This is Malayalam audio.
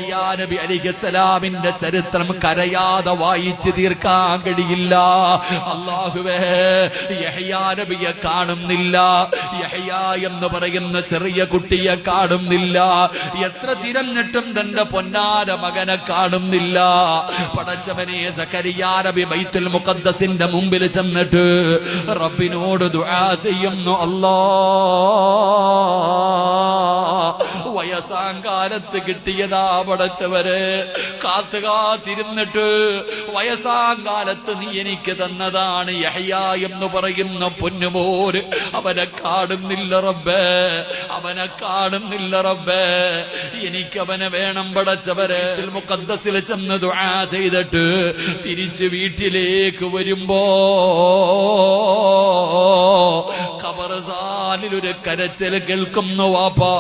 യഹ്യാ നബി അലൈഹിസ്സലാമിന്റെ ചരിത്രം കരയാതെ വായിച്ചു തീർക്കാൻ കഴിയില്ല. അല്ലാഹുവേ, യഹ്യാ നബിയെ കാണുന്നില്ല, യഹ്യാ എന്ന് പറയുന്ന ചെറിയ കുട്ടിയെ കാണുന്നില്ല. എത്ര തിരഞ്ഞിട്ടും തന്റെ പൊന്നാര മകനെ കാണുന്നില്ല. പടച്ചവനെ, സക്കരിയാ നബി ബൈത്തുൽ മുഖദ്ദസിന്റെ മുമ്പിൽ ചെന്നിട്ട് റബ്ബിനോട് ദുആ ചെയ്യുന്നു. വയസ്സാങ്കാലത്ത് കിട്ടിയതാ പടച്ചവരെ, കാത്തുകാത്തിരുന്നിട്ട് വയസ്സാങ്കാലത്ത് നീ എനിക്ക് തന്നതാണ് യഹ്യാ എന്ന് പറയുന്ന പൊന്നുമോര്. അവനെ കാണുന്നില്ല റബ്ബേ, അവനെ കാണുന്നില്ല റബ്ബേ, എനിക്കവനെ വേണം പടച്ചവരെ. മുഖദ്ദസിൽ ചെന്ന് ദുആ ചെയ്തിട്ട് തിരിച്ച് വീട്ടിലേക്ക് വരുമ്പോ ഖബർസ്ഥാനിൽ ഒരു കരച്ചിൽ കേൾക്കുന്നു വാപ്പാ.